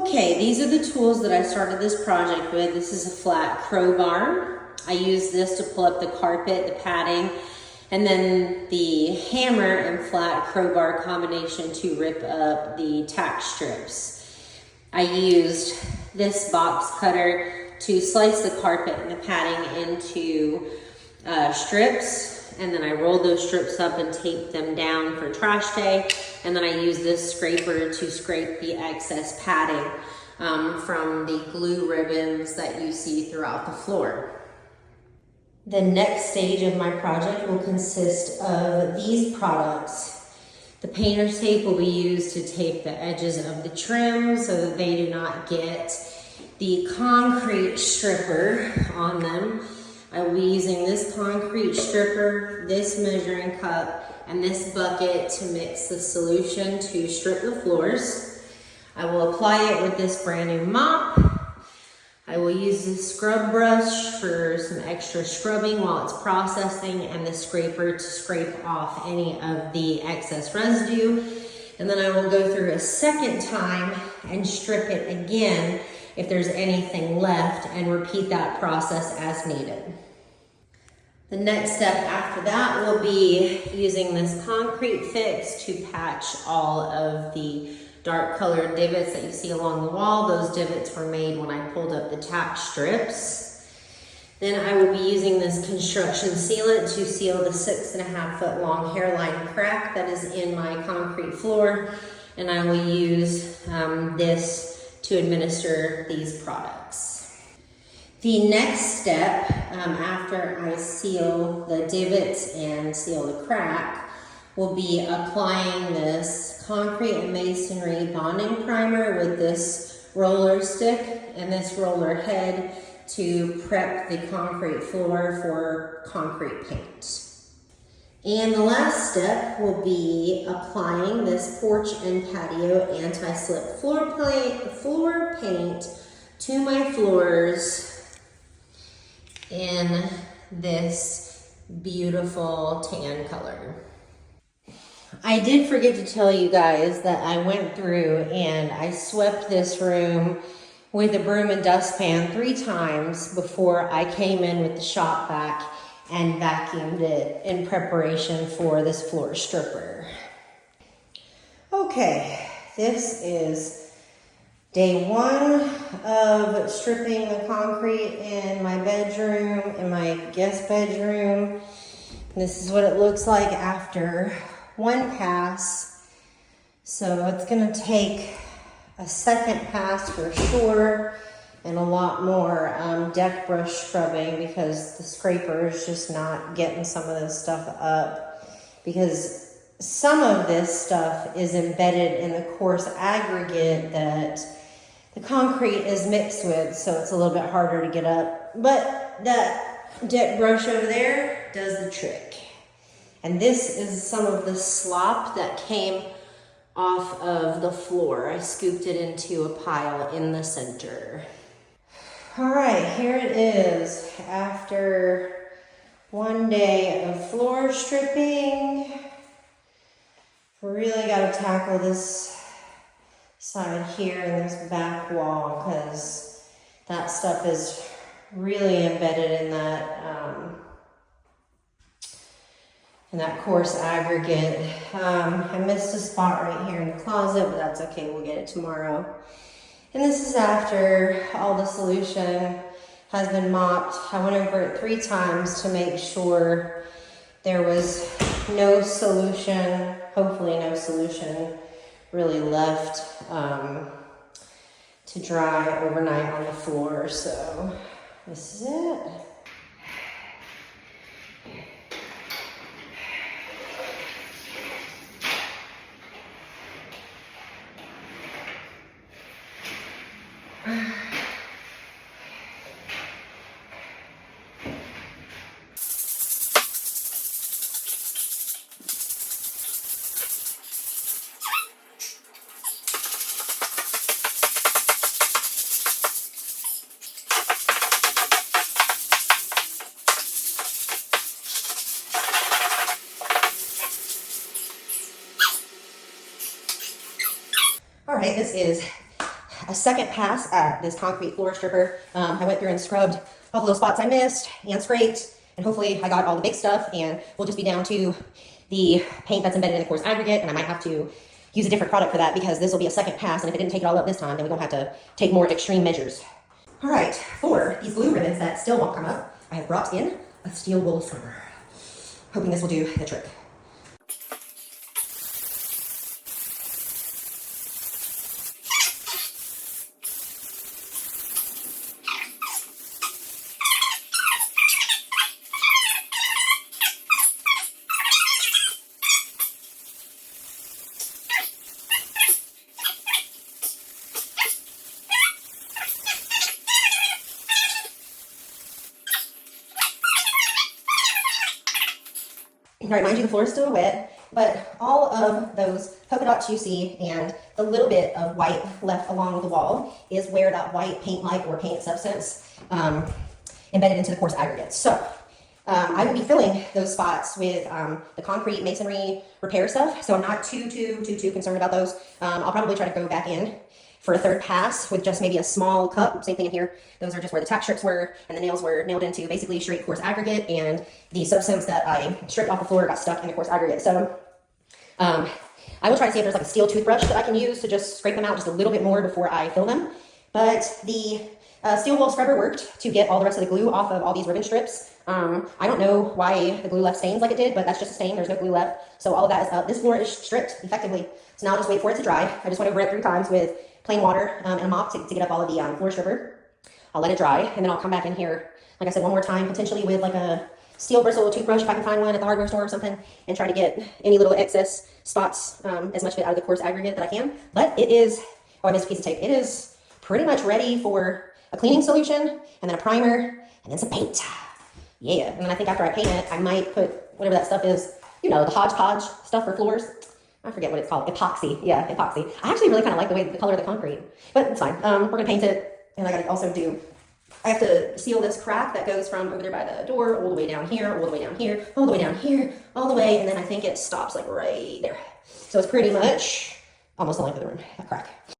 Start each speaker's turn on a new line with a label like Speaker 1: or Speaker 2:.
Speaker 1: Okay, these are the tools that I started this project with. This is a flat crowbar. I use this to pull up the carpet, the padding, and then the hammer and flat crowbar combination to rip up the tack strips. I used this box cutter to slice the carpet and the padding into strips, and then I rolled those strips up and taped them down for trash day, and then I used this scraper to scrape the excess padding from the glue ribbons that you see throughout the floor. The next stage of my project will consist of these products. The painter's tape will be used to tape the edges of the trim so that they do not get the concrete stripper on them. I will be using this concrete stripper, this measuring cup, and this bucket to mix the solution to strip the floors. I will apply it with this brand new mop. I will use this scrub brush for some extra scrubbing while it's processing, and the scraper to scrape off any of the excess residue. And then I will go through a second time and strip it again if there's anything left, and repeat that process as needed. The next step after that will be using this concrete fix to patch all of the dark colored divots that you see along the wall. Those divots were made when I pulled up the tack strips. Then I will be using this construction sealant to seal the 6.5 foot long hairline crack that is in my concrete floor. And I will use this to administer these products. The next step, after I seal the divots and seal the crack, will be applying this concrete and masonry bonding primer with this roller stick and this roller head to prep the concrete floor for concrete paint. And the last step will be applying this porch and patio anti-slip floor paint to my floors in this beautiful tan color. I did forget to tell you guys that I went through and I swept this room with a broom and dustpan 3 times before I came in with the shop vac and vacuumed it in preparation for this floor stripper. Okay, this is day 1 of stripping the concrete in my bedroom, in my guest bedroom. This is what it looks like after 1 pass. So it's gonna take a second pass for sure, and a lot more deck brush scrubbing because the scraper is just not getting some of this stuff up, because some of this stuff is embedded in the coarse aggregate that the concrete is mixed with, so it's a little bit harder to get up. But that deck brush over there does the trick. And this is some of the slop that came off of the floor. I scooped it into a pile in the center. All right, here it is after 1 day of floor stripping. We really got to tackle this side here and this back wall because that stuff is really embedded in that coarse aggregate. I missed a spot right here in the closet, but that's okay, we'll get it tomorrow. And this is after all the solution has been mopped. I went over it 3 times to make sure there was no solution, hopefully no solution really left to dry overnight on the floor. So this is it. All right, this is
Speaker 2: a second pass at this concrete floor stripper. I went through and scrubbed all the little spots I missed and scraped, and hopefully I got all the big stuff, and we'll just be down to the paint that's embedded in the coarse aggregate, and I might have to use a different product for that because this will be a second pass, and if it didn't take it all up this time, then we don't have to take more extreme measures. All right, for these glue ribbons that still won't come up, I have brought in a steel wool scrubber, hoping this will do the trick. All right, mind you, the floor is still wet, but all of those polka dots you see and the little bit of white left along the wall is where that white paint-like or paint substance embedded into the coarse aggregate. So I will be filling those spots with the concrete masonry repair stuff, so I'm not too concerned about those. I'll probably try to go back in for a third pass with just maybe a small cup. Same thing in here. Those are just where the tack strips were and the nails were nailed into basically straight coarse aggregate, and the substance that I stripped off the floor got stuck in the coarse aggregate. So I will try to see if there's like a steel toothbrush that I can use to just scrape them out just a little bit more before I fill them. But the steel wool scrubber worked to get all the rest of the glue off of all these ribbon strips. I don't know why the glue left stains like it did, but that's just a stain. There's no glue left. So all of that is up. This floor is stripped effectively. So now I'll just wait for it to dry. I just went over it 3 times with plain water and a mop to get up all of the floor stripper. I'll let it dry, and then I'll come back in here, like I said, one more time, potentially with like a steel bristle toothbrush if I can find one at the hardware store or something, and try to get any little excess spots, as much of it out of the coarse aggregate that I can. But it is, oh, I missed a piece of tape. It is pretty much ready for a cleaning solution, and then a primer, and then some paint. Yeah, and then I think after I paint it, I might put whatever that stuff is, you know, the hodgepodge stuff for floors. I forget what it's called. Epoxy. Yeah, epoxy. I actually really kind of like the color of the concrete, but it's fine. We're going to paint it, and I got to also I have to seal this crack that goes from over there by the door all the way down here, all the way down here, all the way down here, all the way, and then I think it stops like right there. So it's pretty much almost the length of the room, that crack.